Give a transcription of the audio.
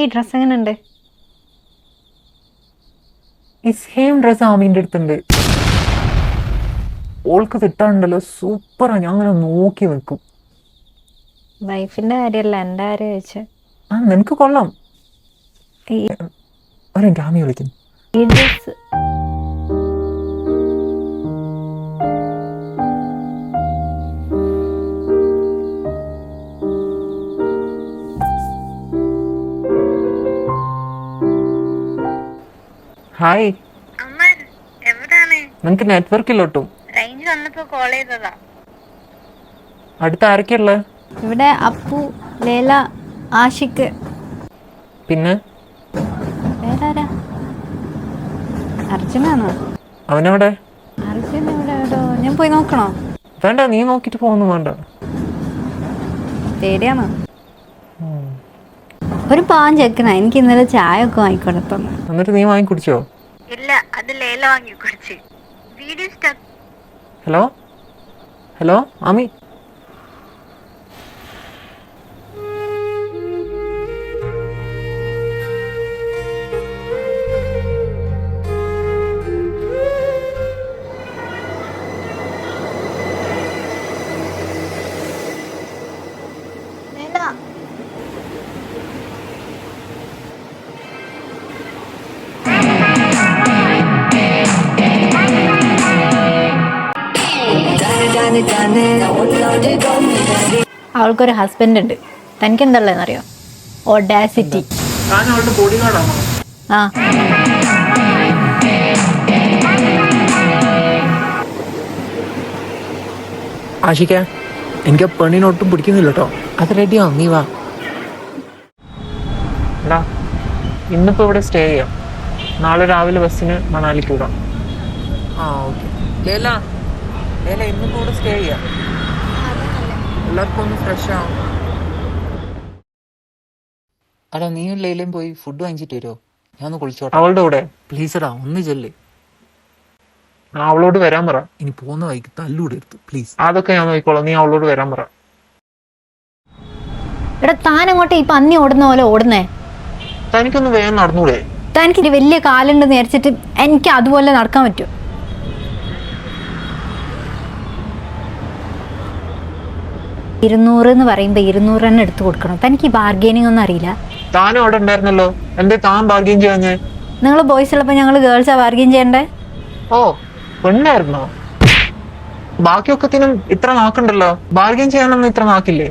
ഈ ഡ്രസ് എങ്ങനെയുണ്ട്? ഈ സെയിം ഡ്രസ് ആമീൻ്റെ അടുത്തുണ്ട്. ഓൾക്ക് തിട്ടാണ്ടല്ലോ, സൂപ്പറാ. ഞാൻ അങ്ങനെ നോക്കി നിൽക്കും. വൈഫിന്റെ കാര്യമല്ല, എൻ്റെ കാര്യം ചോദിച്ചത്. ആ നിനക്ക് കൊള്ളാം. ഈ ഒരെനിക്ക് ആമി വിളിക്കുന്നു. ഈ ഡ്രസ് ഹായ്, അമർ എവിടാണ്? നിനക്ക് നെറ്റ്വർക്ക് ഇല്ലോട്ടും. റേഞ്ച് വന്നപ്പോ കോൾ ചെയ്തതാ. അടുത്ത് ആരൊക്കെയുള്ള? ഇവിടെ അപ്പു, ലേല, ആഷിക്ക്. പിന്നെ വേറെ ആരാ? അർജുനാണോ? അവനെവിടെ? അർജുൻ ഇവിടെ എവിടോ. ഞാൻ പോയി നോക്കണോ? വേണ്ട, നീ നോക്കിട്ട് പോകുന്നു. വേണ്ട. പേടിയാണോ? ഒരു പാവം ചെക്കനാ. എനിക്ക് ഇന്നലെ ചായ ഒക്കെ വാങ്ങിക്കൊടുത്തന്നു. എന്നിട്ട് നീ വാങ്ങി കുടിച്ചോ? ഇല്ല, അത് ലേല വാങ്ങി കുടിച്ച്. Video stuck. Hello hello Aami. അവൾക്കൊരു ഹസ്ബൻഡ് ഉണ്ട്. തനിക്ക് എന്താണെന്നറിയോ? ഓഡാസിറ്റി. ഞാൻ അവളുടെ ബോഡി ഗാർഡാണോ? ആ, ആഷിക്ക, എനിക്ക് പെണ്ണിനൊട്ടും പിടിക്കുന്നില്ല കേട്ടോ. അത് റെഡിയാ, നീ വാ. എടാ, ഇന്നിപ്പോൾ ഇവിടെ സ്റ്റേ ചെയ്യാം. നാളെ രാവിലെ ബസ്സിന് മണാലിക്ക് വിടാം. ആ ഓക്കെ. ലേല ലേല, ഇന്നിപ്പോൾ ഇവിടെ സ്റ്റേ ചെയ്യാം. എല്ലാവർക്കും ഒന്ന് ഫ്രഷ് ആവും. അടാ, നീയും ലേലയും പോയി ഫുഡ് വാങ്ങിച്ചിട്ട് വരുമോ? ഞാൻ ഒന്ന് കുളിച്ചോട്ടെ. അവളുടെ കൂടെ പ്ലീസ് എടാ, ഒന്ന് ചെല്ല്. അവളോട് വരാൻ പറ. ഇനി പോകുന്ന വഴിക്ക് തല്ലൂടെ എടുത്ത് പ്ലീസ്. അതൊക്കെ ഞാൻ നോക്കിക്കോളാം. നീ അവളോട് വരാൻ പറ. ഇവിടെ താൻ അങ്ങോട്ട് ഈ പന്നി ഓടുന്ന പോലെ ഓടുന്നേ. തനിക്കൊന്ന് വേഗം നടന്നൂടെ? തനിക്ക് വലിയ കാലുണ്ടെന്ന് വിചാരിച്ചിട്ട് എനിക്ക് അതുപോലെ നടക്കാൻ പറ്റും? എന്ന് പറയുമ്പോൾ 200 തന്നെ എടുത്തു കൊടുക്കണം. തനിക്ക് ഈ ബാർഗെയിനിങ് ഒന്നും അറിയില്ല. താനും അവിടെ ഉണ്ടായിരുന്നല്ലോ, എന്തേ താൻ ബാർഗെയിൻ ചെയ്യാഞ്ഞേ? നിങ്ങൾ ബോയ്സ് ഉള്ളപ്പോൾ ഞങ്ങൾ ഗേൾസാ ബാർഗെയിൻ ചെയ്യണ്ടേ? ഓ, പെണ്ണായിരുന്നോ? ബാക്കിയൊക്കത്തിനും ഇത്ര നാക്കുണ്ടല്ലോ, ബാർഗെയിൻ ചെയ്യാനൊന്നും ഇത്ര നാക്കില്ലേ?